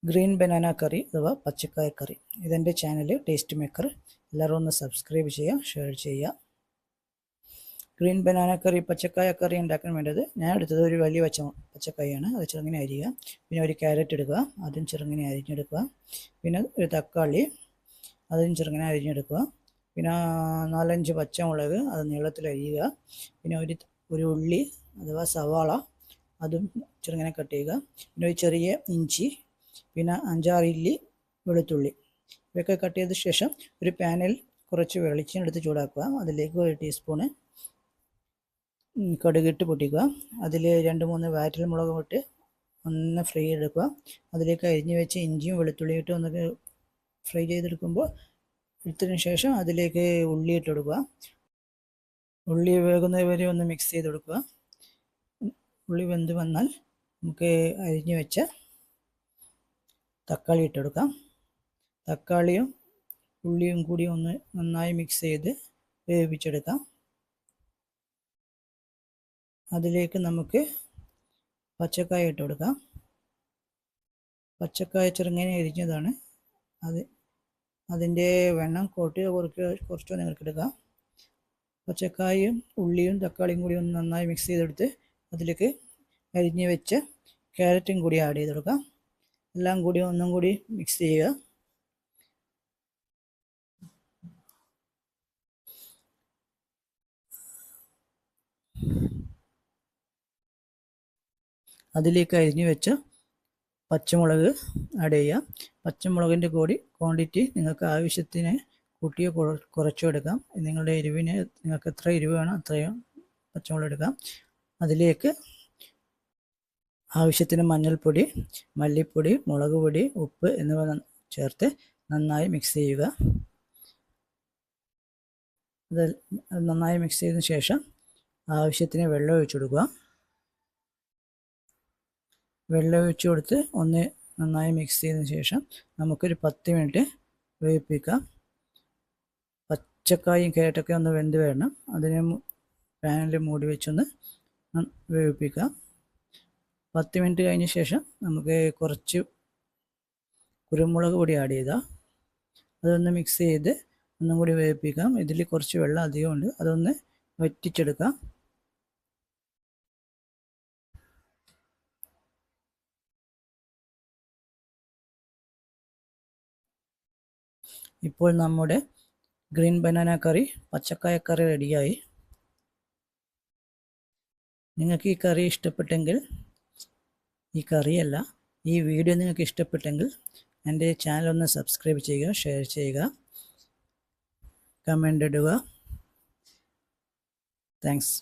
Green banana കറി അഥവാ പച്ചക്കായ കറി. ഇതെൻ്റെ ചാനൽ ടേസ്റ്റ് മേക്കർ. എല്ലാവരും ഒന്ന് സബ്സ്ക്രൈബ് ചെയ്യുക, ഷെയർ ചെയ്യുക. ഗ്രീൻ ബനാന കറി പച്ചക്കായ കറി ഉണ്ടാക്കാൻ വേണ്ടത് ഞാൻ എടുത്തത് ഒരു വലിയ പച്ചക്കായാണ്. അത് ചെറുങ്ങനെ അരിയുക. പിന്നെ ഒരു ക്യാരറ്റ് എടുക്കുക, അതും ചെറുങ്ങനെ അരിഞ്ഞെടുക്കുക. പിന്നെ ഒരു തക്കാളി, അതും ചെറുങ്ങനെ അരിഞ്ഞെടുക്കുക. പിന്നെ 4-5 പച്ചമുളക്, അത് നീളത്തിൽ അരിയുക. പിന്നെ ഒരു ഉള്ളി അഥവാ സവാള, അതും ചെറുങ്ങനെ കട്ട് ചെയ്യുക. പിന്നെ ഒരു ചെറിയ ഇഞ്ചി, പിന്നെ 5-6 ഇല്ലി വെളുത്തുള്ളി. ഇവയൊക്കെ കട്ട് ചെയ്ത ശേഷം ഒരു പാനിൽ കുറച്ച് വെളിച്ചെണ്ണ എടുത്ത് ചൂടാക്കുക. അതിലേക്ക് 1 ടീസ്പൂണ് കടുകിട്ട് പൊട്ടിക്കുക. അതിൽ 2-3 വാറ്റൽ മുളക് ഇട്ട് ഒന്ന് ഫ്രൈ ചെയ്തെടുക്കുക. അതിലേക്ക് അരിഞ്ഞ് വെച്ച് ഇഞ്ചിയും വെളുത്തുള്ളിയും ഇട്ട് ഒന്ന് ഫ്രൈ ചെയ്തെടുക്കുമ്പോൾ എടുത്തതിന് ശേഷം അതിലേക്ക് ഉള്ളി ഇട്ട് കൊടുക്കുക. ഉള്ളി വേകുന്നത് വരെ ഒന്ന് മിക്സ് ചെയ്ത് കൊടുക്കുക. ഉള്ളി വെന്ത് വന്നാൽ നമുക്ക് അരിഞ്ഞ് വെച്ച തക്കാളി ഇട്ട് കൊടുക്കാം. തക്കാളിയും ഉള്ളിയും കൂടി ഒന്ന് നന്നായി മിക്സ് ചെയ്ത് വേവിച്ചെടുക്കാം. അതിലേക്ക് നമുക്ക് പച്ചക്കായ ഇട്ട് കൊടുക്കാം. പച്ചക്കായ ചെറുങ്ങനെ അരിഞ്ഞതാണ്. അതിൻ്റെ വെണ്ണം കുറച്ചോ നിങ്ങൾക്ക് എടുക്കാം. പച്ചക്കായും ഉള്ളിയും തക്കാളിയും കൂടി ഒന്ന് നന്നായി മിക്സ് ചെയ്തെടുത്ത് അതിലേക്ക് അരിഞ്ഞ് വെച്ച് ക്യാരറ്റും കൂടി ആഡ് ചെയ്ത് കൊടുക്കാം. എല്ലാം കൂടി ഒന്നും കൂടി മിക്സ് ചെയ്യുക. അതിലേക്ക് അരിഞ്ഞു വെച്ച പച്ചമുളക് ആഡ് ചെയ്യുക. പച്ചമുളകിൻ്റെ ക്വാണ്ടിറ്റി നിങ്ങൾക്ക് ആവശ്യത്തിന് കൂട്ടിയോ കുറച്ചോ എടുക്കാം. നിങ്ങളുടെ എരിവിന് നിങ്ങൾക്ക് എത്ര എരിവ് വേണം അത്രയും പച്ചമുളക് എടുക്കാം. അതിലേക്ക് ആവശ്യത്തിന് മഞ്ഞൾപ്പൊടി, മല്ലിപ്പൊടി, മുളക് പൊടി, ഉപ്പ് എന്നിവ ചേർത്ത് നന്നായി മിക്സ് ചെയ്യുക. അത് നന്നായി മിക്സ് ചെയ്തതിന് ശേഷം ആവശ്യത്തിന് വെള്ളം ഒഴിച്ചു കൊടുക്കുക. വെള്ളം ഒഴിച്ചു കൊടുത്ത് ഒന്ന് നന്നായി മിക്സ് ചെയ്തതിന് ശേഷം നമുക്കൊരു 10 മിനിറ്റ് വേവിപ്പിക്കാം. പച്ചക്കായും ക്യാരറ്റൊക്കെ ഒന്ന് വെന്ത് വരണം. അതിനെ പാനിൽ മൂടി വെച്ചൊന്ന് വേവിപ്പിക്കാം. 10 മിനിറ്റ് കഴിഞ്ഞ ശേഷം നമുക്ക് കുറച്ച് കുരുമുളക് പൊടി ആഡ് ചെയ്താൽ അതൊന്ന് മിക്സ് ചെയ്ത് ഒന്നും കൂടി വേവിപ്പിക്കാം. ഇതിൽ കുറച്ച് വെള്ളം അധികമുണ്ട്, അതൊന്ന് വറ്റിച്ചെടുക്കാം. ഇപ്പോൾ നമ്മുടെ ഗ്രീൻ ബനാന കറി പച്ചക്കായ കറി റെഡിയായി. നിങ്ങൾക്ക് ഈ കറി ഇഷ്ടപ്പെട്ടെങ്കിൽ, ഈ വീഡിയോ നിങ്ങൾക്ക് ഇഷ്ടപ്പെട്ടെങ്കിൽ എൻ്റെ ചാനൽ ഒന്ന് സബ്സ്ക്രൈബ് ചെയ്യുക, ഷെയർ ചെയ്യുക, കമൻ്റ് ഇടുക. താങ്ക്സ്.